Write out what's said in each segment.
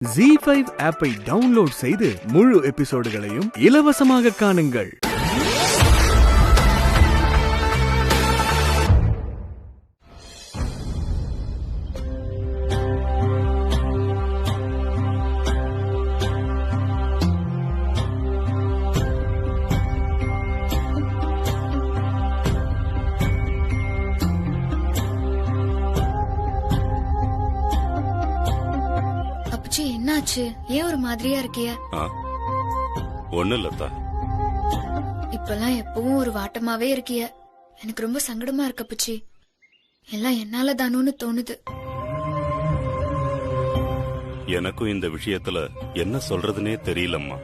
ZEE5 ஆப்பை download செய்து முழு எபிசோடுகளையும் இலவசமாக காணுங்கள். என்னாச்சு? ஏன் ஒரு மாதிரியா இருக்கிய? ஒண்ணு இல்லத்தா. இப்பெல்லாம் எப்பவும் ஒரு வாட்டமாவே இருக்கிய. எனக்கு ரொம்ப சங்கடமா இருக்கு அப்புச்சி. எல்லாம் என்னால தானோன்னு தோணுது. எனக்கும் இந்த விஷயத்துல என்ன சொல்றதுனே தெரியலம்மா.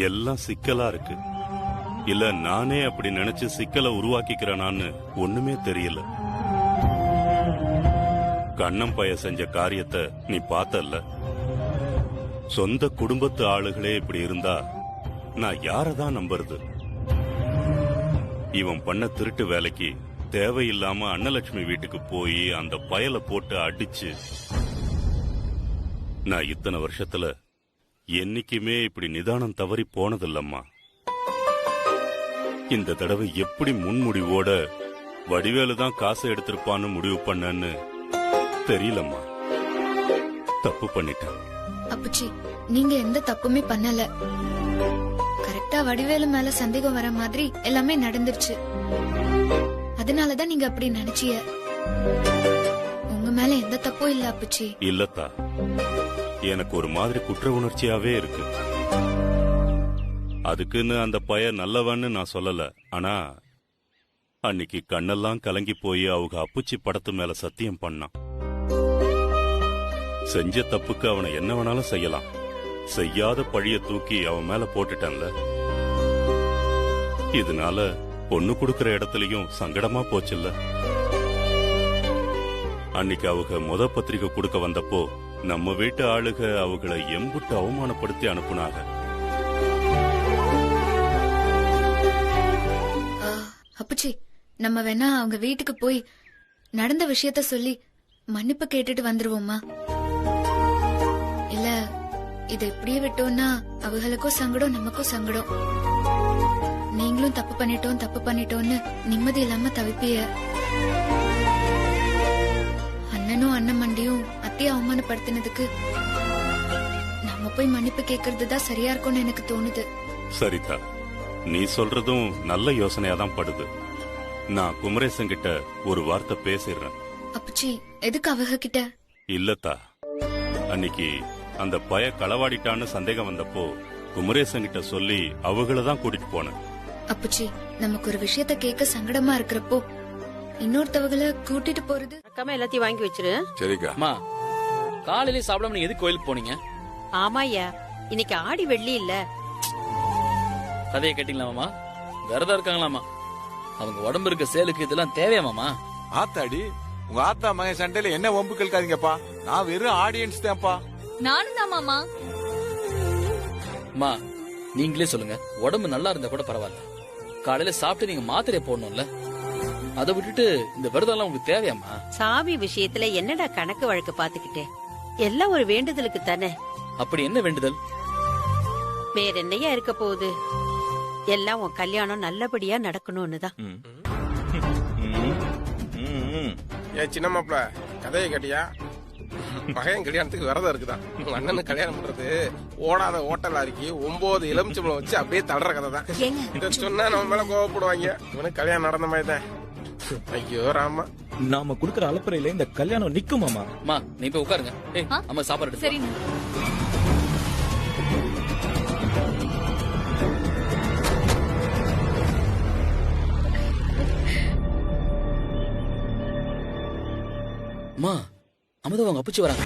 எல்லாம் சிக்கலா இருக்கு. இல்ல நானே அப்படி நினைச்சு சிக்கலை உருவாக்கிக்கிறேனான்னு ஒண்ணுமே தெரியல. கண்ணம் பைய செஞ்ச காரியத்தை நீ பார்த்தல்ல. சொந்த குடும்பத்து ஆளுகளே இப்படி இருந்தா நான் யாரதான் நம்புறது? இவன் பண்ண திருட்டு வேலைக்கு தேவையில்லாம அன்னலட்சுமி வீட்டுக்கு போய் அந்த பயலை போட்டு அடிச்சு, நான் இத்தனை வருஷத்துல என்னைக்குமே இப்படி நிதானம் தவறி போனதில்லம்மா. இந்த தடவை எப்படி முன்முடிவோட வடிவேலுதான் காசை எடுத்திருப்பான்னு முடிவு பண்ணன்னு தெரியலம்மா. தப்பு பண்ணிட்டேன் அப்புச்சி. நீங்க எந்த தப்புமே பண்ணல. கரெக்டா வடிவேலு மேல சந்தேகம் வர மாதிரி எல்லாமே நடந்துருச்சு. அதனாலதான் நீங்க அப்படி நினைச்சிய. உங்க மேல எந்த தப்பும் இல்ல அப்புச்சி. இல்லத்தா, எனக்கு ஒரு மாதிரி குற்ற உணர்ச்சியாவே இருக்கு. அதுக்குன்னு அந்த பைய நல்லவன்னு நான் சொல்லல. ஆனா அன்னைக்கு கண்ணெல்லாம் கலங்கி போய் அவங்க அப்புச்சி படத்து மேல சத்தியம் பண்ணான். செஞ்ச தப்புக்கு அவனை என்ன வேணாலும் செய்யலாம். செய்யாத பழிய தூக்கி அவன் மேல போட்டுட்டேன்ல. இதனால பொண்ணு கொடுக்கற இடத்துலயும் சங்கடமா போச்சுல்ல. அன்னைக்கு அவங்க முத பத்திரிகை கொடுக்க வந்தப்போ நம்ம வீட்டு ஆளுக அவங்கள எம்புட்டு அவமானப்படுத்தி அனுப்புனாங்க. அப்புச்சி, நம்ம வேணா அவங்க வீட்டுக்கு போய் நடந்த விஷயத்த சொல்லி மன்னிப்பு கேட்டுட்டு வந்துருவோமா? இல்ல இதை இப்படியே விட்டோம்னா அவங்களுக்கும் சங்கடம், நமக்கும் சங்கடம். நீங்களும் தப்பு பண்ணிட்டோம்னு நிம்மதி இல்லாம தவிப்பிய. அண்ணனும் அண்ணன் மண்டியும் அத்தைய அவமானப்படுத்தினதுக்கு நம்ம போய் மன்னிப்பு கேக்குறதுதான் சரியா இருக்கும்னு எனக்கு தோணுது. சரிதா, நீ சொல்றதும் நல்ல யோசனையா தான் படுது. நான் குமரேசன் கிட்ட ஒரு வார்த்தை பேசிடுறேன். அப்புச்சி, எதுக்கு அவங்க கிட்ட? இல்லத்தா, அன்னைக்கு அந்த பய களவாடிட்டான்னு சந்தேகம் வந்தப்போ குமரேசன் கிட்ட சொல்லி அவங்களதான் கூட்டிட்டு போனேன். அப்புச்சி, நமக்கு ஒரு விஷயத்த கேட்க சங்கடமா இருக்கிறப்போ இன்னொருத்தவங்கள கூட்டிட்டு போறது. எல்லாத்தையும் வாங்கி வச்சிரு. சரிக்கா. அம்மா, காலையில சாப்பிடாம நீங்க எதுக்கு கோயிலுக்கு போனீங்க? ஆமாய்யா, இன்னைக்கு ஆடி வெள்ளி இல்ல. கதையை கேட்டீங்களாமா? விரதம் இருக்காங்களாமா? அவங்க உடம்பு இருக்க சேலுக்கு இதெல்லாம் தேவையாமாமா? ஆத்தாடி, உங்க ஆத்தா மகன் சண்டையில என்ன வம்பு கேட்காதீங்கப்பா. நான் வெறும் ஆடியன்ஸ் தான்ப்பா. நானும் தான் மாமா. அம்மா, நீங்களே சொல்லுங்க, உடம்பு நல்லா இருந்தா கூட பரவாயில்ல, காலையில சாப்பிட்டு நீங்க மாத்திரையை போடணும்ல. அதை விட்டுட்டு இந்த விரதம் எல்லாம் உங்களுக்கு தேவையாமா? சாமி விஷயத்துல என்னடா கணக்கு வழக்கு பாத்துக்கிட்டே? எல்லாம் ஒரு வேண்டுதலுக்கு தானே. அப்படி என்ன வேண்டுதல்? வேற என்னையா இருக்க போகுது? எல்லாம் உன் கல்யாணம் நல்லபடியா நடக்கணும்னுதான். ஏன் சின்ன மாப்பிள, கதையை கேட்டியா? பகையன் கல்யாணத்துக்கு விரதம் இருக்குதான். உங்க அண்ணனு கல்யாணம் பண்றது ஓடாத ஓட்டல் அரிக்கி 9 எலுமிச்சம்பளம் வச்சு அப்படியே தள்ளுற கதை தான். இத சொன்னா நம்ம மேல கோவப்படுவாங்க. இவனுக்கு கல்யாணம் நடந்த மாதிரி தான். ஐயோ ராமா, நாம குடுக்கற அலப்பறையில இந்த கல்யாணம் நிக்குமாமா? அம்மா, நீ போய் உட்காருங்க. அம்மா சாப்பாடு. சரி. அம்மா, அமுதா அவங்க அப்புச்சி வராங்க.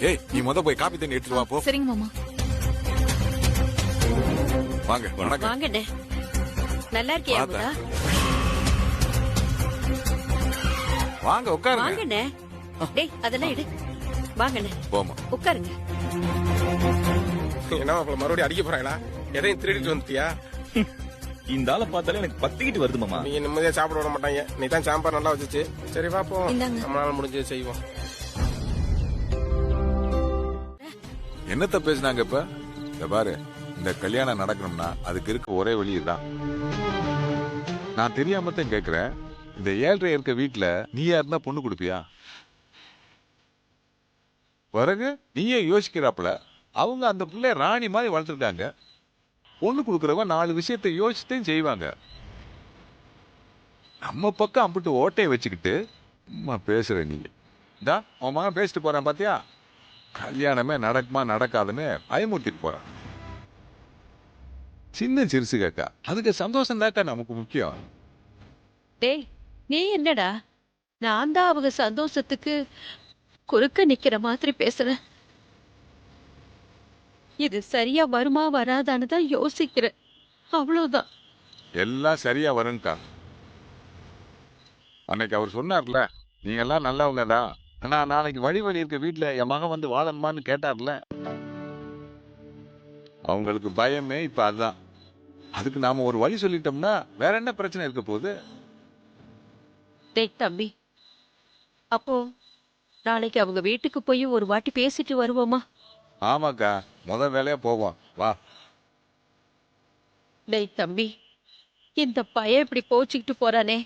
ஏய், நீ முத போய் காபி தண்ணி எடுத்துட்டு வா போ. சரிங்க மாமா. வாங்க. வணக்கம். வாங்கண்ணே, நல்லா இருக்கியா அமுதா? வாங்க உட்காருங்க. வாங்கண்ணே. டேய், அதெல்லாம் எடு. வாங்கண்ணே, போமா, உட்காருங்க. என்ன மாப்பிள, மறுபடியும் அடிக்க போறாங்களா? எதையும் திருடிட்டு வந்துட்டியா? இந்த ஆளை பார்த்தாலே எனக்கு பத்திக்கிட்டு வருது மாமா. நீங்க நிம்மதியா சாப்பிட விட மாட்டாங்க. நீ தான் சாம்பார் நல்லா வச்சுச்சு. சரி பாப்போம், நம்மளால முடிஞ்சது செய்வோம். என்னத்த பேசினாங்க இப்ப? இந்த பாரு, இந்த கல்யாணம் நடக்கணும்னா அதுக்கு இருக்க ஒரே வழி இதுதான். நான் தெரியாம தான் கேக்குறேன், இந்த 7.5 இருக்க வீட்டுல நீயா இருந்தா பொண்ணு கொடுப்பியா? பிறகு நீயே யோசிக்கிறாப்புல, அவங்க அந்த பிள்ளைய ராணி மாதிரி வளர்த்துருக்காங்க. பொண்ணு கொடுக்குறவங்க 4 விஷயத்தை யோசிச்சுட்டும் செய்வாங்க. நம்ம பக்கம் அம்பிட்டு ஓட்டையை வச்சுக்கிட்டு அம்மா பேசுற நீங்க இந்தா உன் மகன் பேசிட்டு போறான் பாத்தியா? கல்யாணமே நடக்குமா நடக்காதுன்னு பயமுறுத்திட்டு போறான். சின்ன சிறுசு கேக்கா, அதுக்கு சந்தோஷம் தாக்கா நமக்கு முக்கியம். டேய், நீ என்னடா நான் தான் அவங்க சந்தோஷத்துக்கு குறுக்க நிக்கிற மாதிரி பேசுறேன். இது சரியா வருமா வராதான்னு தான் யோசிக்கிறேன், அவ்வளவுதான். எல்லாம் சரியா வரும்க்கா. அன்னைக்கு அவர் சொன்னார்ல, நீங்க எல்லாம் நல்லவங்க தான், ஆனா நாளைக்கு வழி இருக்க வீட்டுல என் மகன் வந்து வாழணுமான்னு கேட்டார்ல, அவங்களுக்கு பயமே இப்ப அதுதான். அதுக்கு நாம ஒரு வழி சொல்லிட்டோம்னா வேற என்ன பிரச்சனை இருக்க போகுது? டேய் தம்பி, அப்போ நாளைக்கு அவங்க வீட்டுக்கு போய் ஒரு வாட்டி பேசிட்டு வருவோமா? ஆமாக்கா, வேலையா போவோம் வா. டேய் தம்பி, இந்த பையன் இப்படி போச்சுக்கிட்டு போறானே,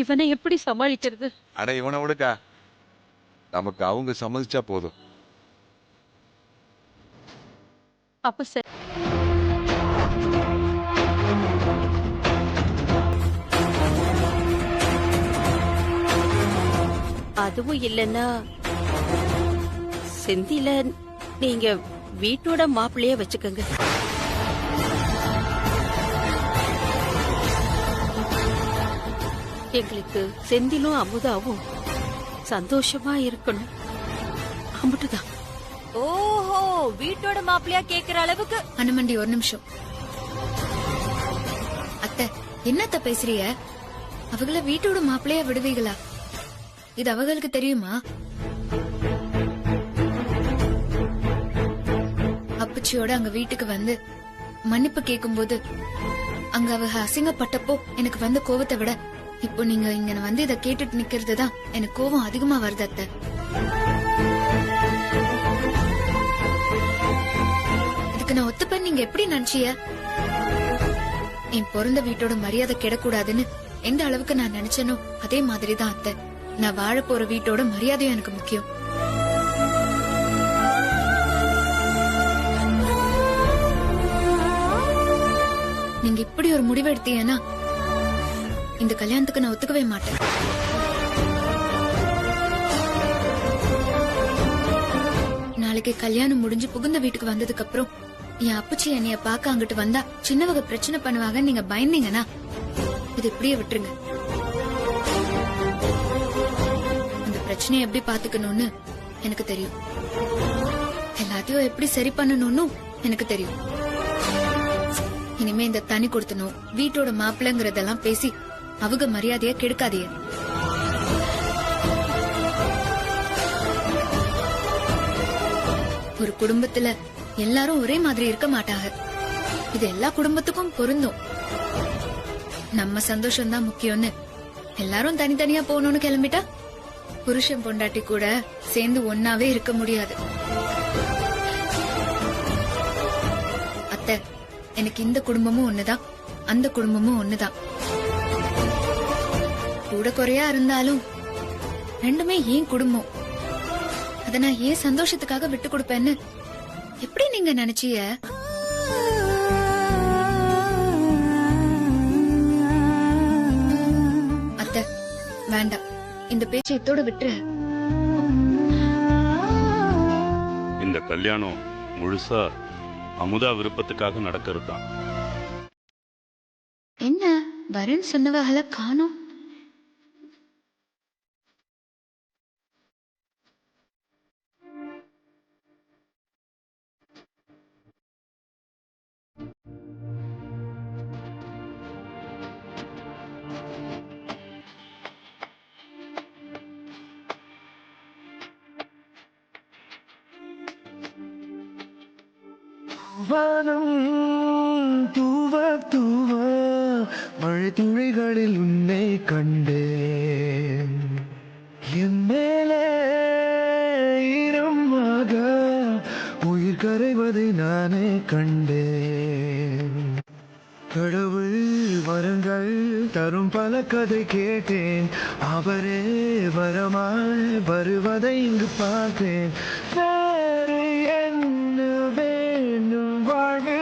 இவனை எப்படி சமாளிக்கிறது? அட இவனை விடுக்கா, நமக்கு அவங்க சம்மதிச்சா போதும். அப்ப சரி. அதுவும் இல்லைன்னா செந்தில நீங்க வீட்டோட மாப்பிள்ளைய வச்சுக்கோங்க. எங்களுக்கு செந்திலும் அமுதாவும் சந்தோஷமா இருக்கணும், அமுட்டுதான். ஓஹோ, வீட்டோட மாப்பிள்ளையா கேக்குற அளவுக்கு. அனுமண்டி ஒரு நிமிஷம். அத்தை, என்னத்த பேசுறிய? அவங்கள வீட்டோட மாப்பிள்ளையா விடுவீங்களா? இது அவங்களுக்கு தெரியுமா? அப்பச்சியோட அங்க வீட்டுக்கு வந்து மன்னிப்பு கேக்கும்போது அங்க அவங்க அசிங்கப்பட்டப்போ எனக்கு வந்த கோவத்தை விட இப்போ நீங்க இங்க வந்து இத கேட்டுட்டு நிக்கிறது தான் எனக்கு கோவம் அதிகமா வருது அத்தை. இதுக்கு நான் ஒத்துப்பேன் நீங்க எப்படி நினைச்சிய? என் பிறந்த வீட்டோட மரியாதை கெடக்கூடாதுன்னு எந்த அளவுக்கு நான் நினைச்சனோ அதே மாதிரிதான் அத்தை. நான் வாழ போற வீட்டோட மரியாதையும் எனக்கு முக்கியம். நீங்க இப்படி ஒரு முடிவு எடுத்தீங்கன்னா இந்த கல்யாணத்துக்கு நான் ஒத்துக்கவே மாட்டேன். நாளைக்கு கல்யாணம் முடிஞ்சு புகுந்த வீட்டுக்கு வந்ததுக்கு அப்புறம் என் அப்பச்சி என்னைய பாக்க அங்கிட்டு வந்தா சின்னவங்க பிரச்சனை பண்ணுவாங்க நீங்க பயந்தீங்கன்னா இது இப்படியே விட்டுருங்க. அந்த பிரச்சனையை எப்படி பாத்துக்கணும்னு எனக்கு தெரியும், எல்லாத்தையும் எப்படி சரி பண்ணணும்னு எனக்கு தெரியும். இனிமே இந்த தனி கொடுத்தனும் வீட்டோட மாப்பிள்ளைங்கிறதெல்லாம் பேசி அவங்க மரியாதைய கெடுக்காதீங்க. ஒரு குடும்பத்துல எல்லாரும் ஒரே மாதிரி இருக்க மாட்டாங்க, இது எல்லா குடும்பத்துக்கும் பொருந்தும். நம்ம சந்தோஷம் தான் முக்கியம்னு எல்லாரும் தனித்தனியா போகணும்னு கிளம்பிட்டா புருஷன் பொண்டாட்டி கூட சேர்ந்து ஒன்னாவே இருக்க முடியாது. அத்தை, எனக்கு இந்த குடும்பமும் ஒண்ணுதான், அந்த குடும்பமும் ஒண்ணுதான். கூட குறையா இருந்தாலும் ரெண்டுமே ஏன் குடும்பம். அத நான் ஏன் சந்தோஷத்துக்காக விட்டு கொடுப்பேன்னு எப்படி நீங்க நினைச்சீங்க? அத்தை வேண்டாம், இந்த பேச்சை இத்தோட விட்டுரு. இந்த கல்யாணம் முழுசா அமுதா விருப்பத்துக்காக நடக்கிறது தான். என்ன வரேன்னு சொன்னவகளை காணோம்? வானம் தூவ தூவ மழை துளிகளில் உன்னை கண்டேன் என் மேலே ஈரமாக உயிர் கரைவதை நானே கண்டேன் கடவுள் வரங்கள் தரும் பல கதை கேட்டேன் அவரே வரமாய் வருவதை இங்கு பார்த்தேன் வேறு என்ன வேண்டும் வாழ்வு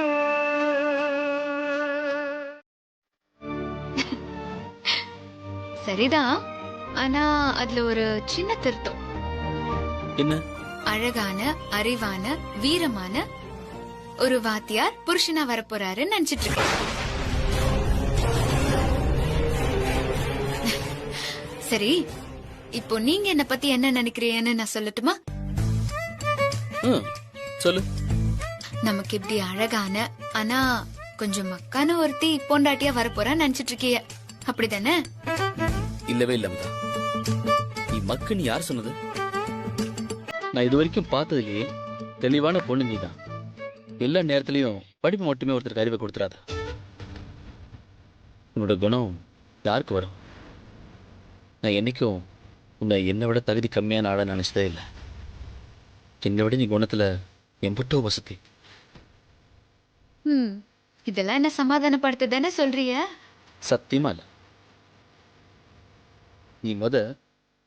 சரிதான், ஆனா அதுல ஒரு சின்ன திருத்தம். என்ன? அழகான, அறிவான, வீரமான ஒரு வாத்தியார் புருஷனா வரப்போறாருன்னு நினைச்சிட்டு இருக்கேன். சரி, இப்போ நீங்க என்ன பத்தி என்ன நினைக்கிறீங்கன்னு நான் சொல்லட்டுமா? சொல்லு. நமக்கு இப்படி அழகான ஆனா கொஞ்சம் மக்கான ஒருத்தி பொண்டாட்டியா வரப்போறான்னு நினைச்சிட்டு இருக்கீங்க, அப்படிதானே? இல்லவே இல்ல அமுதா. நீ மக்குன்னு யார் சொன்னது? நான் இது வரைக்கும் பார்த்ததுலயே தெளிவான பொண்ணு நீதான். எல்லா நேரத்திலையும் படிப்பு மட்டுமே ஒருத்தருக்கு அறிவை கொடுத்துறாத. உன்னோட குணம் யாருக்கு வரும்? நான் என்னைக்கும் உன்னை என்னை விட தகுதி கம்மியான ஆளை நினைச்சதே இல்லை. என்னை விட நீ குணத்துல எம்புட்டோ வசதி. இதெல்லாம் என்ன சமாதானப்படுத்துதானே சொல்றிய? சத்தியமா இல்ல. நீ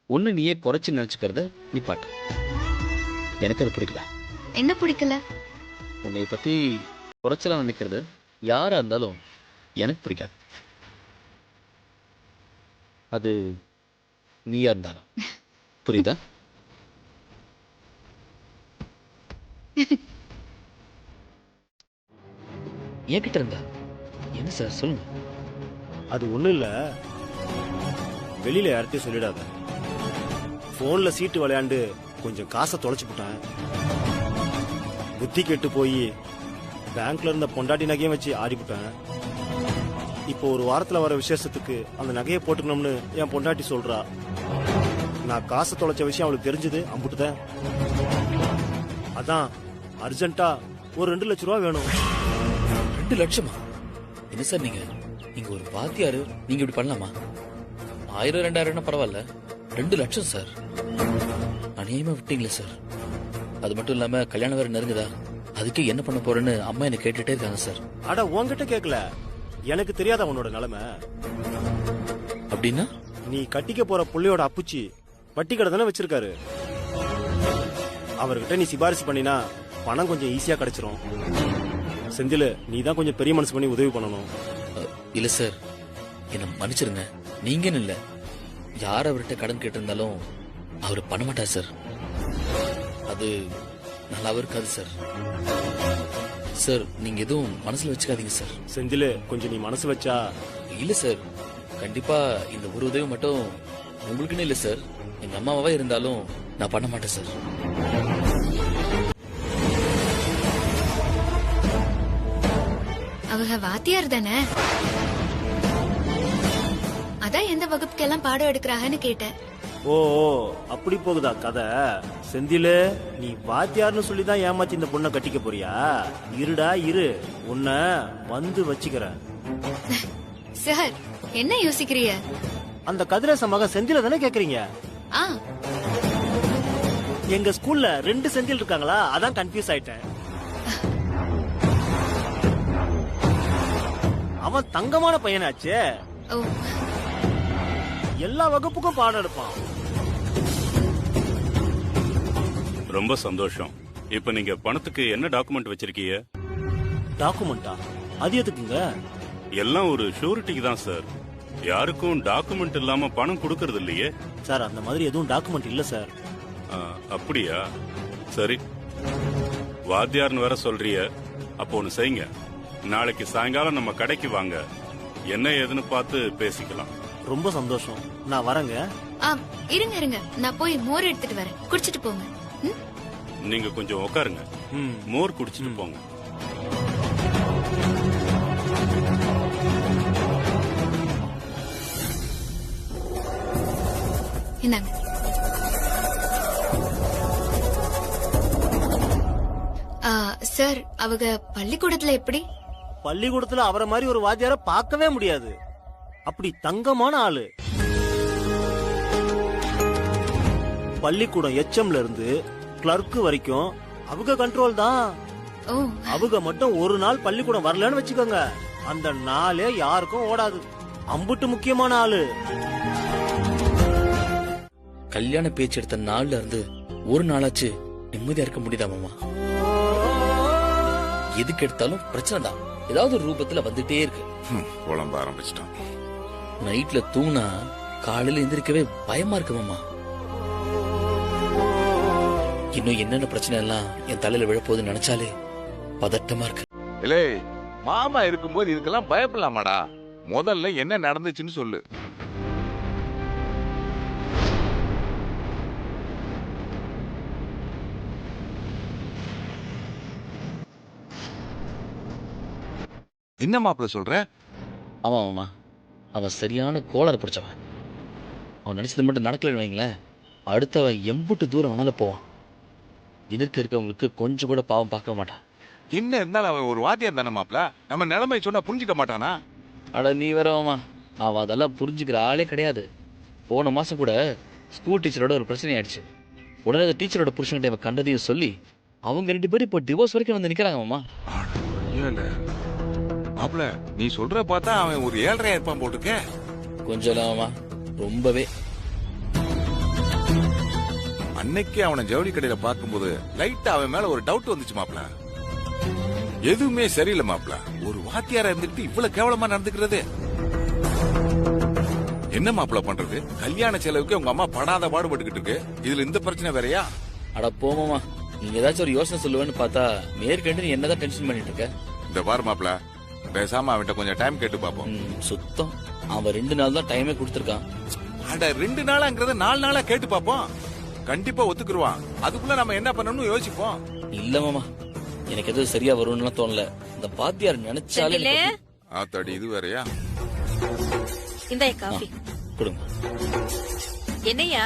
ஒன்னு நீயே குறைச்சு நினைச்சுக்கிறத நீ பாட்டு. எனக்கு அது பிடிக்கல. என்ன பிடிக்கல? உன்னை பத்தி குறைச்சலாம் நினைக்கிறது யாரா இருந்தாலும் எனக்கு பிடிக்காது. அது நீயா இருந்தாலும். புரியுதா? என்கிட்ட இருந்தா என்ன சார் சொல்லுங்க. அது ஒண்ணும் இல்ல, வெளியில யார்கிட்டயும் சொல்லிடாத. போன்ல சீட்டு விளையாண்டு கொஞ்சம் காசை தொலைச்சு போட்டேன். புத்தி கெட்டு போய் பேங்க்ல இருந்த பொண்டாட்டி நகையும் வச்சு ஆடிவிட்டேன். இப்போ ஒரு வாரத்துல வர விசேஷத்துக்கு அந்த நகையை போட்டுக்கணும்னு என் பொண்டாட்டி சொல்றா. நான் காசை தொலைச்ச விஷயம் அவளுக்கு தெரிஞ்சது, அம்புட்டுதான். அதான் அர்ஜென்ட்டா ஒரு 2 லட்சம் ரூபா வேணும். 2 லட்சமா? என்ன சார் நீங்க ஒரு வாத்தியாரு, நீங்க இப்படி பண்ணலாமா? 1000 2000 பரவாயில்ல, 2 லட்சம் சார். அநியாயமா விட்டீங்களே சார். அது மட்டும் இல்லாம கல்யாணம் வேற நெருங்குதா, அதுக்கு என்ன பண்ண போறேன்னு அம்மா என்ன கேட்டுட்டே இருக்காங்க சார். அட உன்கிட்ட கேட்கல, எனக்கு தெரியாத உன்னோட நிலைமை. அப்படின்னா நீ கட்டிக்க போற புள்ளையோட அப்புச்சி வட்டி கடை தானே வச்சிருக்காரு. அவர்கிட்ட நீ சிபாரிசு பண்ணினா பணம் கொஞ்சம் ஈஸியா கிடைச்சிரும். செந்தில், நீ தான் கொஞ்சம் பெரிய மனசு பண்ணி உதவி பண்ணணும். இல்ல சார், என்ன மன்னிச்சிருங்க. நீங்கன்னு இல்ல, யார் அவர்கிட்ட கடன் கேட்டு இருந்தாலும் அவரு பண்ண மாட்டார் சார். அது நல்லாவும் இருக்காது சார். சார், நீங்க எதுவும் மனசுல வச்சுக்காதீங்க சார். செந்தில், கொஞ்சம் நீ மனசு வச்சா. இல்ல சார், கண்டிப்பா இந்த ஒரு உதவி மட்டும் உங்களுக்குன்னு இல்ல சார், எங்க அம்மாவா இருந்தாலும் நான் பண்ண மாட்டேன் சார். அவங்க வாத்தியார் தானே, அதான் எந்த வகுப்புக்கெல்லாம் பாடம் எடுக்கிறாங்கன்னு கேட்டேன். ஓ, அப்படி போகுதா கதை? செந்தில், நீ வாத்தியார்னு சொல்லிதான் ஏமாத்தி இந்த பொண்ணை கட்டிக்க போறியா? இருடா இரு, உன்னை வந்து வச்சுக்கிறேன். சார், என்ன யோசிக்கிறீங்க? அந்த கதிரேச மகன் செந்தில தானே கேக்குறீங்க? எங்க ஸ்கூல்ல 2 செந்தில் இருக்காங்களா, அதான் கன்ஃபியூஸ் ஆயிட்டேன். அவன் தங்கமான பையனாச்சே, எல்லா வகுப்புக்கும் பாடம் எடுப்பான். ரொம்ப சந்தோஷம். இப்ப நீங்க பணத்துக்கு என்ன டாக்குமெண்ட் வச்சிருக்கீங்க? டாக்குமெண்டா? அது எதுக்குங்க? எல்லாம் ஒரு ஷூரிட்டிக்கு தான் சார். யாருக்கும் டாக்குமெண்ட் இல்லாம பணம் கொடுக்கறது இல்லையே சார். அந்த மாதிரி எதுவும் டாக்குமெண்ட் இல்ல சார். அப்படியா? சரி, வாத்தியார்னு வேற சொல்றிய. அப்போ ஒண்ணு செய்யுங்க, நாளைக்கு சாயங்காலம் நம்ம கடைக்கு வாங்க, என்ன ஏதுன்னு பார்த்து பேசிக்கலாம். ரொம்ப சந்தோஷம், நான் வரேங்க. இருங்க இருங்க, நான் போய் மோர் எடுத்துட்டு வரேன், குடிச்சிட்டு போங்க. நீங்க கொஞ்சம் உட்காருங்க, மோர் குடிச்சிட்டு போங்க. இந்தாங்க. சார், அவங்க பள்ளிக்கூடத்துல எப்படி? பள்ளிக்கூடத்துல அவரை மாதிரி ஒரு வாத்தியார பார்க்கவே முடியாது. அப்படி தங்கமான ஆளு. பள்ளிக்கூடம் எச்எம்ல இருந்து கிளர்க்கு வரைக்கும் அவங்க கண்ட்ரோல் தான். ஓ அவங்க மட்டும் ஒரு நாள் பள்ளிக்கூடம் வரலன்னு வச்சுக்கோங்க, அந்த நாளே யாருக்கும் ஓடாது. அம்புட்டு முக்கியமான ஆளு. கல்யாண பேச்சு எடுத்த நாள்ல இருந்து ஒரு நாளாச்சு நிம்மதியா இருக்க முடியுதா மாமா? எதுக்கு எடுத்தாலும் பிரச்சனை தான், ஏதாவது ஒரு ரூபத்துல வந்துட்டே இருக்கு. குழம்ப ஆரம்பிச்சிட்டோம். நைட்ல தூங்கினா காலையில எந்திரிக்கவே பயமா இருக்கு மாமா. இன்னும் என்னென்ன பிரச்சனை எல்லாம் என் தலையில விழப்போகுதுன்னு நினைச்சாலே பதட்டமா இருக்கு. இல்லே, மாமா இருக்கும்போது இதுக்கெல்லாம் பயப்படலாமாடா? முதல்ல என்ன நடந்துச்சுன்னு சொல்லு. என்ன மாப்பிள்ள சொல்ற? ஆமா மாமா, அவன் சரியான கோளாறு பிடிச்சவன். அவன் நினைச்சது மட்டும் நடக்கலன்னு வைங்களேன், அடுத்தவன் எம்புட்டு தூரம் வேணாலும் போவான். எதிர்க்க இருக்கவங்களுக்கு கொஞ்சம் கூட பாவம் பார்க்க மாட்டான். என்ன இருந்தாலும் அவன் ஒரு வாத்தியார் தானே மாப்பிள்ள, நம்ம நிலைமை சொன்னா புரிஞ்சுக்க மாட்டானா? அட நீ வரவாமா, அவன் அதெல்லாம் புரிஞ்சுக்கிற ஆளே கிடையாது. போன மாசம் கூட ஸ்கூல் டீச்சரோட ஒரு பிரச்சனை ஆயிடுச்சு. உடனே அந்த டீச்சரோட புருஷன்கிட்ட இவன் கண்டதையும் சொல்லி அவங்க 2 பேரும் இப்போ டிவோர்ஸ் வரைக்கும் வந்து நிக்கிறாங்க மாமா. மாப்பிள்ள, நீ சொல்ற பார்த்தா அவன் ஒரு 7.5 இருப்பான் போட்டுக்க. கொஞ்சம் இல்லாமமா, ரொம்பவே. அன்னைக்கு அவனை ஜவுளி கடையில பார்க்கும்போது லைட்டா அவன் மேல ஒரு டவுட் வந்துச்சு மாப்பிள்ள. எதுவுமே சரியில்லை மாப்பிள்ள, ஒரு வாத்தியாரா இருந்துட்டு இவ்வளவு கேவலமா நடந்துக்கிறது என்ன மாப்பிள்ள பண்றது? கல்யாண செலவுக்கு உங்க அம்மா படாத பாடுபட்டுக்கிட்டு இருக்கு, இதுல இந்த பிரச்சனை வேறயா? அட போமாமா, நீங்க ஏதாச்சும் ஒரு யோசனை சொல்லுவேன்னு பார்த்தா மேற்கண்டு நீ என்னதான் டென்ஷன் பண்ணிட்டு இருக்க. இந்த பாரு மாப்பிள்ள, பேசாம அவன்கிட்ட கொஞ்சம் டைம் கேட்டு பாப்போம். சுத்தம், அவன் 2 நாள் தான் டைமே கொடுத்துருக்கான். அட 2 நாளாங்கிறத 4 நாளா கேட்டு பாப்போம், கண்டிப்பா ஒத்துக்குருவான். அதுக்குள்ள நம்ம என்ன பண்ணணும்னு யோசிப்போம். இல்ல மாமா, எனக்கு எதுவும் சரியா வரும்னு தோணல. இந்த பாத்தியார் நினைச்சாலே. ஆத்தாடி, இது வேறயா? இந்த காஃபி கொடுங்க. என்னையா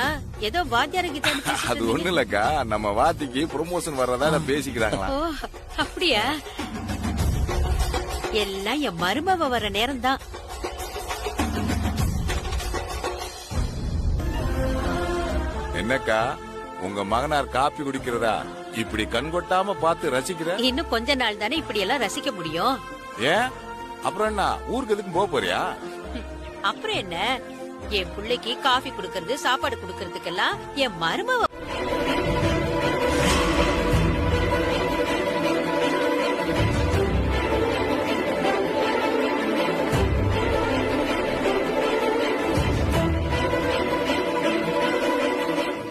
ஏதோ வாத்தியார கிட்ட அது ஒண்ணு இல்லக்கா, நம்ம வாத்திக்கு ப்ரொமோஷன் வர்றதா பேசிக்கிறாங்களா? ஓ அப்படியா? எல்லாம் என் மருமவ வர நேரம் தான். என்னக்கா, உங்க மகனார் காப்பி குடிக்கிறதா இப்படி கண்கொட்டாம பார்த்து ரசிக்கிற? இன்னும் கொஞ்ச நாள் தானே இப்படி எல்லாம் ரசிக்க முடியும். ஏன் அப்புறம் என்ன, ஊருக்கு எதுக்கும் போக போறியா? அப்புறம் என்ன, என் பிள்ளைக்கு காஃபி குடுக்கறது சாப்பாடு குடுக்கறதுக்கெல்லாம் என் மருமவ.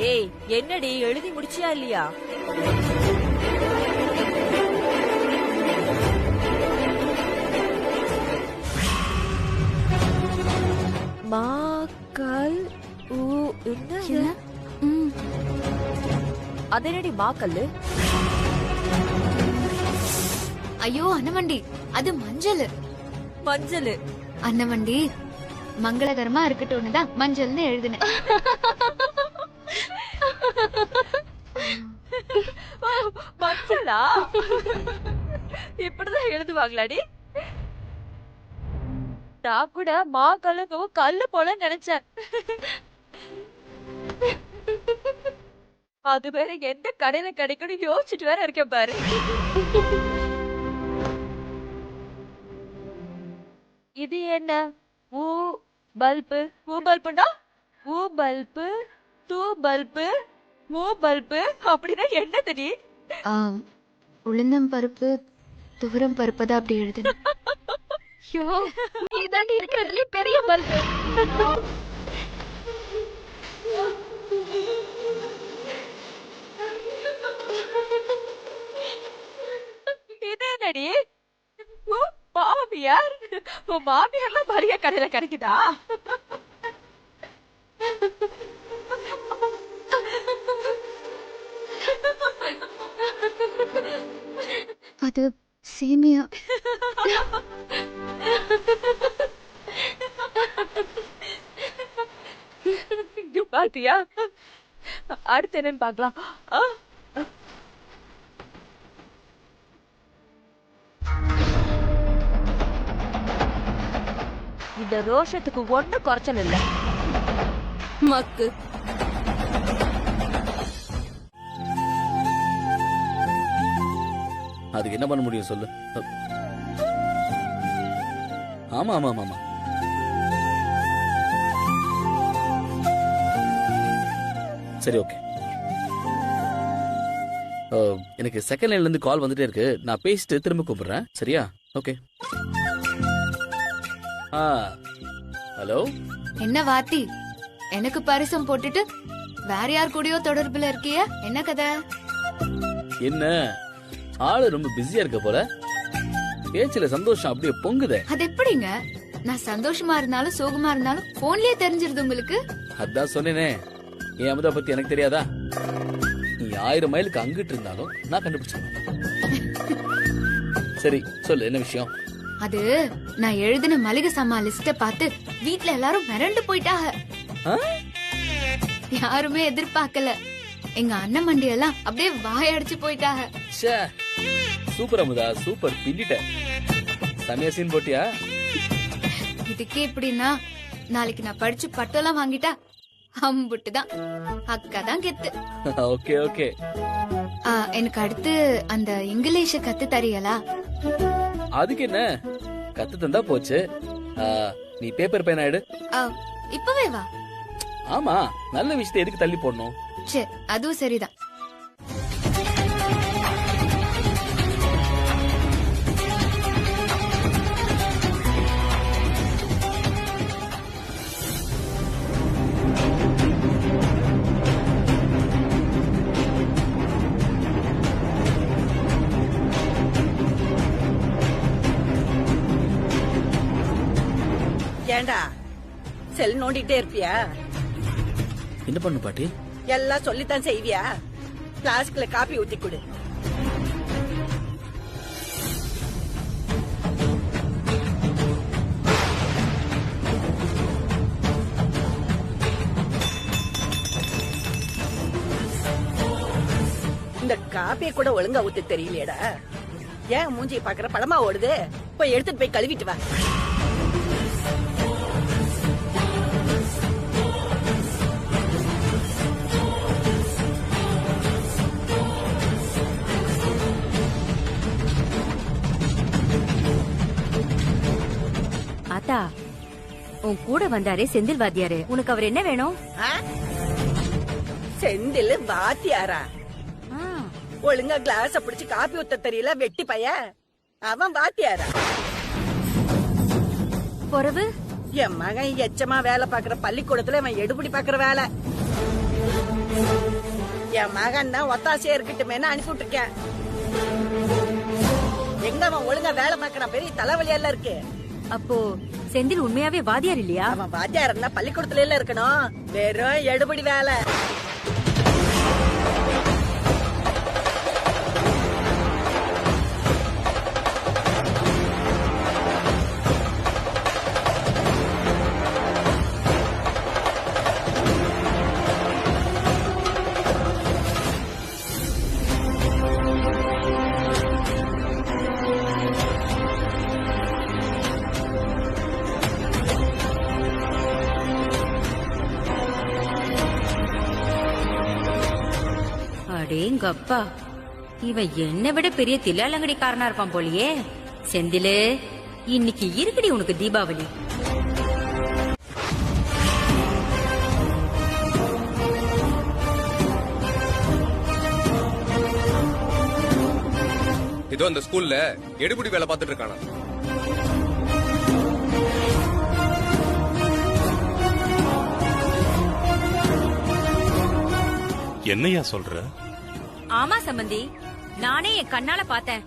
ஏய், என்னடி எழுதி முடிச்சியா இல்லையா? மாக்கல் என்ன? அதனடி மாக்கல்லு? ஐயோ அன்னவண்டி, அது மஞ்சள். மஞ்சள் அன்னவண்டி, மங்களகரமா இருக்கட்டும்னு தான் மஞ்சள்னு எழுதினேன். மஞ்சளா? இப்படிதான் எழுதுவாங்களாடி? நான் கூட மா கல்லுங்கவும் கல்லு போல நினைச்சேன். அது வேற எந்த கடையில கிடைக்கணும் யோசிச்சுட்டு வேற இருக்கேன் பாரு. இது என்ன? ஊ பல்பு. ஊ பல்புண்டா? ஊ பல்பு, டூ பல்பு, மூ பல்பு அப்படின்னா என்ன தெரியும்? உளுந்தம் பருப்பு, துவரம் பருப்பு தான் அப்படி எழுதுனேன். இதாண்டி இருக்கிறதுல பெரிய பல்பு. இது என்னடி? மாமியார்? உன் மாமியார்லாம் மளிகை கடையில கிடைக்குதா? அது சேமியா. பாத்தியா? அடுத்து என்னன்னு பாக்கலாம். இந்த ரோஷத்துக்கு ஒண்ணு குறைச்சல் இல்ல. மக்கு. அதுக்கு என்ன பண்ண முடியும் சொல்லு? ஆமா ஆமா ஆமா ஆமா. சரி ஓகே. எனக்கு செகண்ட் லைன்ல இருந்து கால் வந்துட்டே இருக்கு. நான் பேசிட்டு திரும்ப கூப்பிடுறேன். சரியா? ஓகே. ஹலோ. என்ன வாத்தி, எனக்கு பரிசம் போட்டுட்டு வேற யார் கூடயோ தொடர்புல இருக்கிய? என்ன கதை? என்ன ஆளு ரொம்ப பிஸியா இருக்க போல. பேச்சுல சந்தோஷம் அப்படியே பொங்குதே. அது எப்படிங்க? நான் சந்தோஷமா இருந்தாலும் சோகமா இருந்தாலும் போன்லயே தெரிஞ்சிருது உங்களுக்கு. அதான் சொன்னேனே, என் அமுதா பத்தி எனக்கு தெரியாதா? நீ 1000 மைலுக்கு அங்கிட்டு இருந்தாலும் நான் கண்டுபிடிச்சேன். சரி சொல்லு, என்ன விஷயம்? அது நான் எழுதின மளிகை சாமான் லிஸ்ட பார்த்து வீட்ல எல்லாரும் மிரண்டு போயிட்டாங்க. யாருமே எதிர்பார்க்கல. எங்க அண்ணன் மண்டி எல்லாம் அப்படியே வாயடிச்சு போயிட்டாங்க. Super Amudha, super. பின்னிட்ட சமய சீன் போட்டியா? இதுக்கே இப்படின்னா நாளைக்கு நான் படிச்சு பட்டெல்லாம் வாங்கிட்டா அம்புட்டுதான். அக்கா தான் கெத்து. Okay okay. எனக்கு அடுத்து அந்த இங்கிலீஷ் கத்து தரியலா? அதுக்கு என்ன, கத்து தந்தா போச்சு. நீ பேப்பர் பேனா எடு. இப்பவே வா. ஆமா, நல்ல விஷயத்தை எதுக்கு தள்ளி போடணும்? சரி, அதுவும் சரிதான். ஏண்டா செல் நோண்டிட்டே இருப்பியா? என்ன பண்ணு பாட்டி? எல்லாம் சொல்லித்தான் செய்வியா? கிளாஸ்க்குள்ள காப்பி ஊத்தி கொடு. இந்த காப்பியை கூட ஒழுங்கா ஊத்தி தெரியலையடா. ஏன் மூஞ்சி பாக்குற படமா ஓடுது? போய் எடுத்துட்டு போய் கழுவிட்டு வா. ஆத்தா, உன் கூட வந்தாரே செந்தில் வாத்தியாரு, உனக்கு அவர் என்ன வேணும்? செந்தில் வாத்தியாரா? ஒழுங்கா கிளாஸ் பிடிச்சு காப்பி ஊத்த தெரியல வெட்டி பைய. அவன் வாத்தியாரா? பொறவு என் மகன் எச்சமா வேலை பாக்குற பள்ளிக்கூடத்துல அவன் எடுபடி பாக்குற வேலை. என் மகன் தான் ஒத்தாசையா இருக்கட்டுமேனு அனுப்பி விட்டுருக்கேன். எங்க அவன் ஒழுங்கா வேலை பாக்குற பெரிய தலைவலியெல்லாம் இருக்கு. அப்போ செந்தில் உண்மையாவே வாத்தியார் இல்லையா? அவன் வாத்தியார் இருந்தா பள்ளிக்கூடத்துல எல்லாம் இருக்கணும், வெறும் எடுபடி வேலை. அடேங்கப்பா, இவன் என்னை விட பெரிய தில்லாலங்கடிக்காரனா இருப்பான் போலியே. செந்திலு, இன்னைக்கு இருக்குடி உனக்கு தீபாவளி. இதோ இந்த ஸ்கூல்ல எடுபடி வேலை பார்த்துட்டு இருக்கானா? என்னையா சொல்ற? ஆமா சம்பந்தி, நானே என் கண்ணால பார்த்தேன்.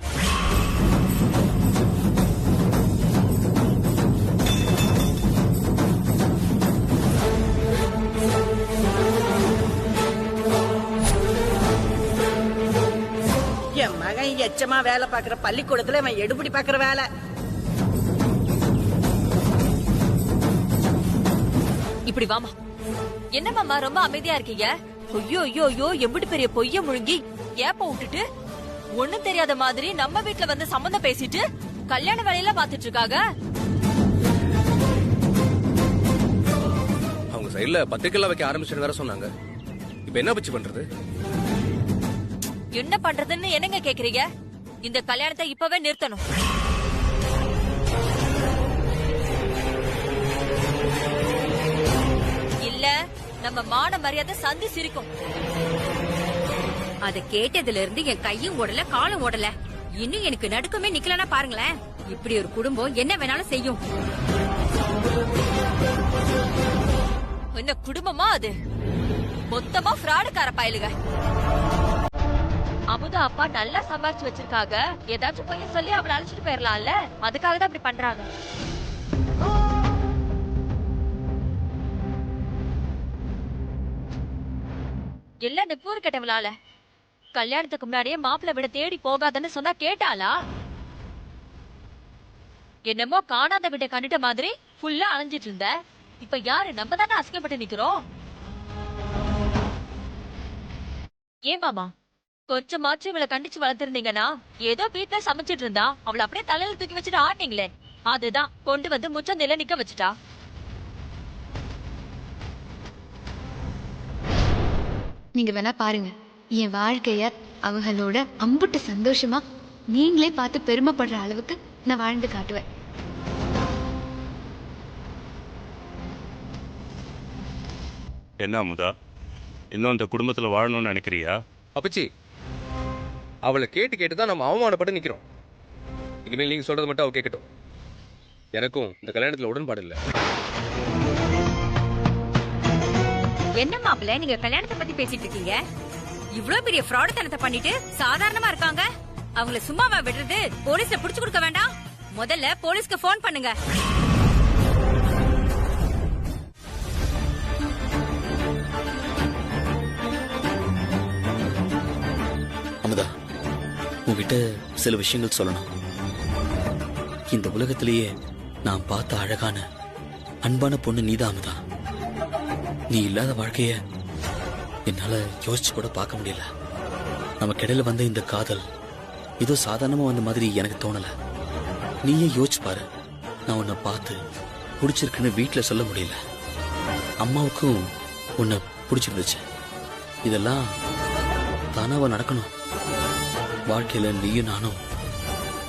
என் மகன் எச்சமா வேலை பாக்குற பள்ளிக்கூடத்துல அவன் எடுபடி பாக்குற வேலை. இப்படி வாமா. என்ன மாமா ரொம்ப அமைதியா இருக்கீங்க? ஐயோ ஐயோ ஐயோ, எம்பிட்டு பெரிய பொய்ய முழுங்கி ஏப்ப விட்டுட்டு ஒண்ணும் தெரியாத மாதிரி நம்ம வீட்டுல வந்து சம்பந்தம் பேசிட்டு கல்யாண வேலையில பாத்துட்டு இருக்காங்க. சைடுல பத்திரிக்கைலாம் வைக்க ஆரம்பிச்சுட்டு வேற சொன்னாங்க. இப்ப என்ன பச்சி பண்றது? என்ன பண்றதுன்னு என்னங்க கேக்குறீங்க? இந்த கல்யாணத்தை இப்பவே நிறுத்தணும். இல்ல நம்ம மான மரியாதை சந்தி சிரிக்கும். அத கேட்டதுல இருந்து என் கையும் ஓடல காலும் ஓடல. இன்னும் எனக்கு நடுக்கமே நிக்கலன்னா பாருங்களேன். இப்படி ஒரு குடும்பம் என்ன வேணாலும் செய்யும். என்ன குடும்பமா அது? மொத்தமா ஃப்ராடுக்கார பயலுக. அமுதா அப்பா நல்லா சம்பாரிச்சு வச்சிருக்காங்க. ஏதாச்சும் போய் சொல்லி அவளை அழைச்சிட்டு போயிடலாம்ல. அதுக்காக தான் அப்படி பண்றாங்க. எல்லா நெப்பூர் கெட்டவளால கல்யாணத்துக்கு முன்னாடியே மாப்பிள்ளை விட தேடி போகாதன்னு சொன்னா கேட்டாளா? என்னமோ காணாத விட கண்டுட்ட மாதிரி ஃபுல்லா அலைஞ்சிட்டு இருந்த. இப்ப யாரு நம்ம தானே அசிங்கப்பட்டு நிக்கிறோம். ஏன் மாமா கொஞ்சமாச்சும் இவளை கண்டிச்சு வளர்த்திருந்தீங்கன்னா ஏதோ வீட்டுல சமைச்சிட்டு இருந்தா அவளை அப்படியே தலையில தூக்கி வச்சுட்டு ஆடினீங்களே, அதுதான் கொண்டு வந்து முச்சம் நில நிக்க வச்சுட்டா. நீங்க வேணா பாருங்க, என் வாழ்க்கைய அவங்களோட அம்புட்டு சந்தோஷமா நீங்களே பார்த்து பெருமைப்படுற அளவுக்கு நான் வாழ்ந்து காட்டுவேன். என்ன அமுதா, இன்னும் அந்த குடும்பத்துல வாழணும்னு நினைக்கிறியா? அப்பச்சி, அவளை கேட்டு கேட்டுதான் நம்ம அவமானப்பட்டு நிக்கிறோம். இனிமேல் நீங்க சொல்றது மட்டும் அவ கேட்கட்டும். எனக்கும் இந்த கல்யாணத்துல உடன்பாடு இல்லை. என்ன மாப்பிள்ள நீங்க கல்யாணத்தை பத்தி பேசிட்டு இருக்கீங்க? இவ்வளவு பெரிய ஃப்ராட் தனத்தை பண்ணிட்டு சாதாரணமா இருக்காங்க. அவங்கள சும்மாவா விடுறது? போலீஸ்ல புடிச்சு கொடுக்க வேண்டாம்? முதல்ல போலீஸ்க்கு போன் பண்ணுங்க. அமுதா, உங்ககிட்ட சில விஷயங்கள் சொல்லணும். இந்த உலகத்திலேயே நான் பார்த்த அழகான அன்பான பொண்ணு நீதான் அமுதா. நீ இல்லாத வாழ்க்கைய என்னால யோசிச்சு கூட பார்க்க முடியல. நமக்கு இடையில வந்த இந்த காதல் ஏதோ சாதாரணமா வந்த மாதிரி எனக்கு தோணல. நீயே யோசிச்சு பாரு. நான் உன்னை பார்த்து பிடிச்சிருக்குன்னு வீட்டுல சொல்ல முடியல. அம்மாவுக்கும் உன்னை பிடிச்சிருந்துச்சு. இதெல்லாம் தானாவா நடக்கணும்? வாழ்க்கையில நீயும் நானும்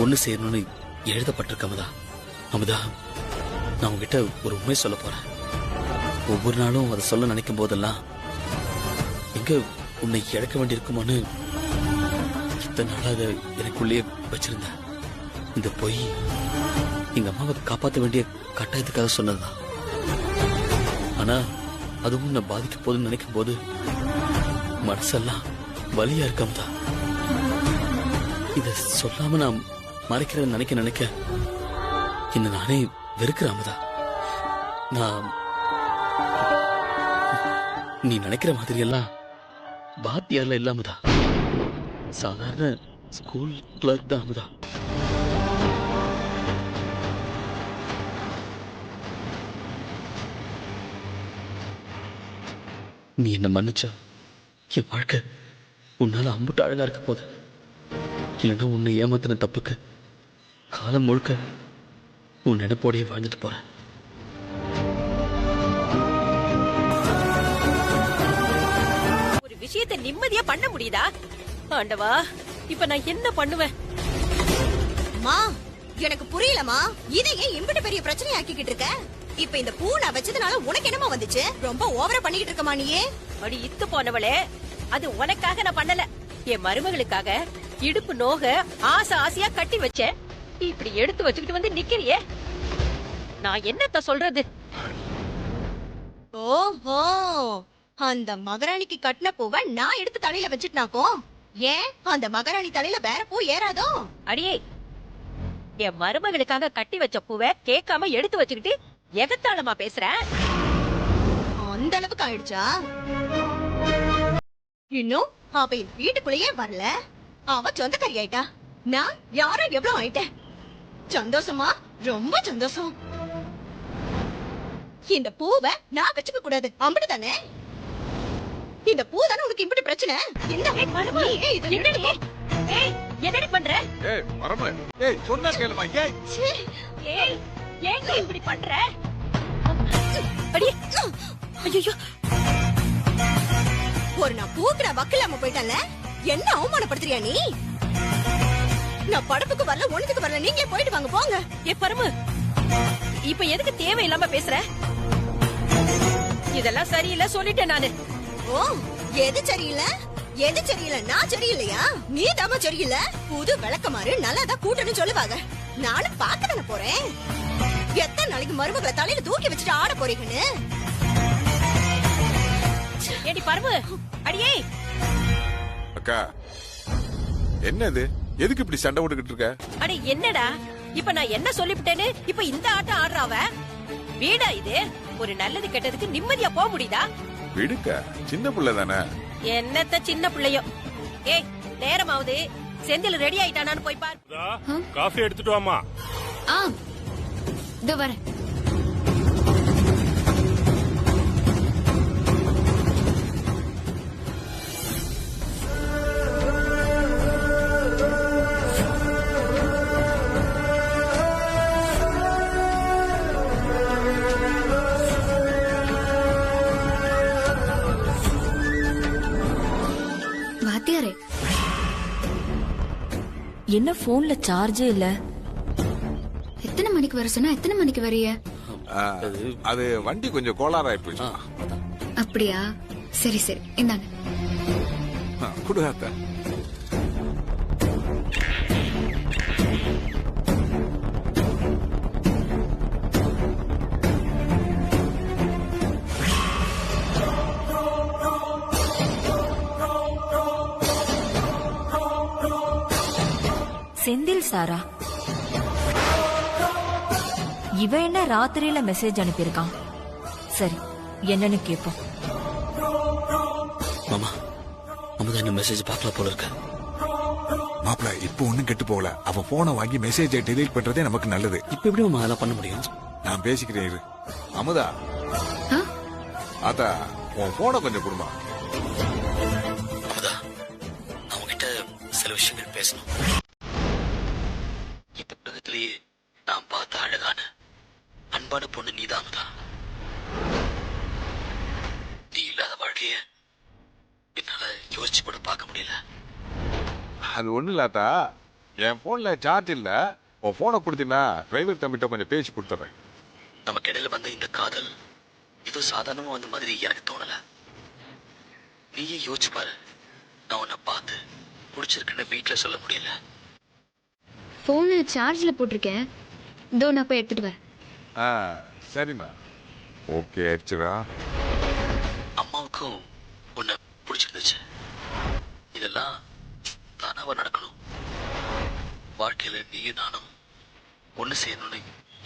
ஒண்ணு சேரணும்னு எழுதப்பட்டிருக்க அமுதா. அமுதா, நான் உங்ககிட்ட ஒரு உண்மை சொல்ல போறேன். ஒவ்வொரு நாளும் அதை சொல்ல நினைக்கும் போதெல்லாம் எங்க உன்னை இழக்க வேண்டியிருக்குமோன்னு இத்தனை நாளாக எனக்குள்ளேயே வச்சிருந்தேன். இந்த பொய் எங்க அம்மாவை காப்பாற்ற வேண்டிய கட்டாயத்துக்காக சொன்னதுதான். ஆனா அதுவும் உன்னை பாதிக்க போதுன்னு நினைக்கும் போது மனசெல்லாம் வலியா இருக்கு அமுதா. இத சொல்லாம நான் மறைக்கிறேன்னு நினைக்க என்ன நானே வெறுக்கிறேன் அமுதா. நான் நீ நினைக்கிற மாதிரி எல்லாம் வாத்தியார்ல இல்ல அமுதா. சாதாரண ஸ்கூல் கிளர்க் தான் அமுதா. நீ என்ன மன்னிச்சா என் வாழ்க்கை உன்னால அம்புட்டு அழகா இருக்க போது. இல்லைன்னா உன்னை ஏமாத்தின தப்புக்கு காலம் முழுக்க உன் நினைப்போடையே வாழ்ந்துட்டு போறேன். ஒரு விஷயத்தை நிம்மதியா பண்ண முடியுதா? ஆண்டவா, இப்ப நான் என்ன பண்ணுவேன்? மா, எனக்கு புரியலமா. இதை ஏன் இம்பிட்டு பெரிய பிரச்சனை ஆக்கிக்கிட்டு இருக்க? இப்ப இந்த பூ நான் வச்சதுனால உனக்கு என்னமா வந்துச்சு? ரொம்ப ஓவரா பண்ணிக்கிட்டு இருக்கமா நீயே. அடி இத்து போனவளே, அது உனக்காக நான் பண்ணல. என் மருமகளுக்காக இடுப்பு நோக ஆசை ஆசையா கட்டி வச்சேன். இப்படி எடுத்து வச்சுக்கிட்டு வந்து நிக்கிறியே, நான் என்னத்த சொல்றது? ஓஹோ, அந்த மகாராணிக்கு கட்டின பூவை நான் எடுத்து தலையில வச்சுட்டாக்கோ. ஏன் அந்த மகாராணி தலையில வேற பூ ஏறாதோ? அடியே, என் மருமகளுக்காக கட்டி வச்ச பூவை கேட்காம எடுத்து வச்சுக்கிட்டு எகத்தாளமா பேசுற? அந்த அளவுக்கு ஆயிடுச்சா? இன்னும் அவ வீட்டுக்குள்ளேயே வரல. அவ சொந்தக்காரி ஆயிட்டா. நான் யாரோ எவ்வளவு ஆயிட்டேன். சந்தோஷமா? ரொம்ப சந்தோஷம். இந்த பூவை நான் வச்சுக்க கூடாது, அம்பிட்டுதானே? இந்த பூ தானே உனக்கு இப்படி பிரச்சனை? என்னடி பண்ற? ஏய் வரமா, ஏய் சொன்னா கேளுமா. ஏய் ஏன் இப்படி பண்ற? அடி ஐயோ, ஒரு நான் பூக்குற வக்கில்லாம போயிட்டேன்ல, என்ன அவமானப்படுத்துறியா நீ? நான் படப்புக்கு வரல, ஒண்ணுக்கு வரல, நீங்களே போயிட்டு வாங்க போங்க. ஏ பரமு, இப்ப எதுக்கு தேவையில்லாம பேசுற? இதெல்லாம் சரியில்லை சொல்லிட்டேன் நானு. ஓ, எது சரியில்லை? எது சரியில்லை? நான் சரியில்லையா? நீ தாம சரியில்லை. புது விளக்கமாறு நல்லாதான் கூட்டணும் சொல்லுவாங்க. நானும் பார்க்க தானே போறேன். எத்தனை நாளைக்கு மருமகளை தலையில தூக்கி வச்சுட்டு ஆட போறீங்கன்னு. ஏடி பரமு, அடியே. அக்கா, என்னது? எதுக்கு இப்படி சண்டை போட்டுக்கிட்டு இருக்க? அடி என்னடா, இப்ப நான் என்ன சொல்லிவிட்டேன்னு இப்ப இந்த ஆட்டம் ஆடுறாவ? வீடா இது? ஒரு நல்லது கெட்டதுக்கு நிம்மதியா போக முடியுதா? விடுக்க, சின்ன பிள்ளை தானே. என்னத்த சின்ன பிள்ளையோ. ஏய், நேரமாவது. செந்தில் ரெடி ஆயிட்டானான்னு போய் பாரு. காஃபி எடுத்துட்டு வாமா. இதோ வரேன். வாத்தியாரே, என்ன போன்ல சார்ஜே இல்ல? எத்தனை மணிக்கு வர சொன்னா எத்தனை மணிக்கு வரிய? அது வண்டி கொஞ்சம் கோளாறாய் போச்சு. அப்படியா? சரி சரி, இந்தாங்க. குடுகாத்த. செந்தில் சாரா? இவன் என்ன ராத்திரியில மெசேஜ் அனுப்பியிருக்கான்? சரி, என்னன்னு கேப்போம். மாமா, அமுதா இந்த மெசேஜ் பார்க்கல போல இருக்க. மாப்பிள்ள, இப்ப ஒண்ணும் கெட்டு போகல. அவன் போனை வாங்கி மெசேஜை டெலீட் பண்றதே நமக்கு நல்லது. இப்ப எப்படி மாமா அதெல்லாம் பண்ண முடியும்? நான் பேசிக்கிறேன் இரு. அமுதா, அத்தா உன் போனை கொஞ்சம் கொடுமா. அமுதா, நான் உங்ககிட்ட சில விஷயங்கள் பேசணும். இந்த உலகத்திலேயே நான் பார்த்த அழகான அன்பான பொண்ணு நீதான் அமுதா. நீ இல்லாத வாழ்க்கைய என்னால யோசிச்சு கூட பார்க்க முடியல. அது ஒண்ணு இல்லாத்தா, என் போன்ல சார்ஜ் இல்ல. உன் போனை கொடுத்தீங்கன்னா டிரைவர் தம்பிட்ட கொஞ்சம் பேசி கொடுத்துறேன். நமக்கு இடையில வந்த இந்த காதல் இது சாதாரணமா வந்த மாதிரி எனக்கு தோணல. நீயே யோசிச்சு பாரு. நான் உன்னை பார்த்து பிடிச்சிருக்குன்னு வீட்டுல சொல்ல முடியல. போனு சார்ஜ்ல போட்டிருக்கேன். இதோ நான் போய் எடுத்துட்டு வரேன். சரிம்மா. ஓகே ஆயிடுச்சுடா. அம்மாவுக்கும் உன்னை பிடிச்சிருந்துச்சு. இதெல்லாம் தானாவா நடக்கணும். வாழ்க்கையில நீயும் நானும் ஒண்ணு செய்யணும்னு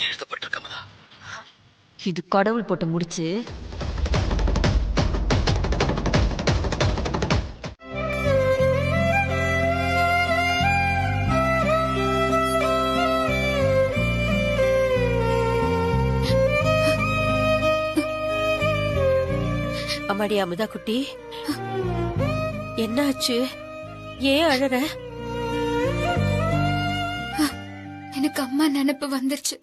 எழுதப்பட்டிருக்கமதா. இது கடவுள் போட்டு முடிச்சு. அம்மாடி அமுதா குட்டி, என்னாச்சு? ஏன் அழற? எனக்கு அம்மா நினைப்பு வந்துருச்சு.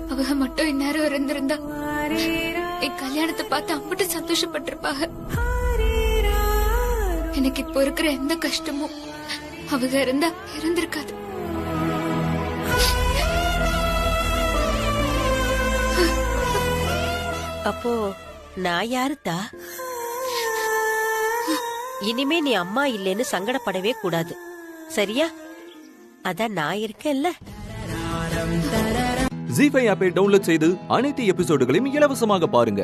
அவங்க மட்டும் இந்நேரம் இருந்திருந்தா என் கல்யாணத்தை பார்த்து அம்பிட்டு சந்தோஷப்பட்டிருப்பாங்க. எனக்கு இப்போ இருக்கிற எந்த கஷ்டமும் அவங்க இருந்தா இருந்திருக்காது. அப்போ நான் யாருத்தா? இனிமே நீ அம்மா இல்லைன்னு சங்கடப்படவே கூடாது, சரியா? அதான் நான் இருக்கேன்ல. ஜீ5 ஆப்பை டவுன்லோட் செய்து அனைத்து எபிசோடுகளையும் இலவசமாக பாருங்க.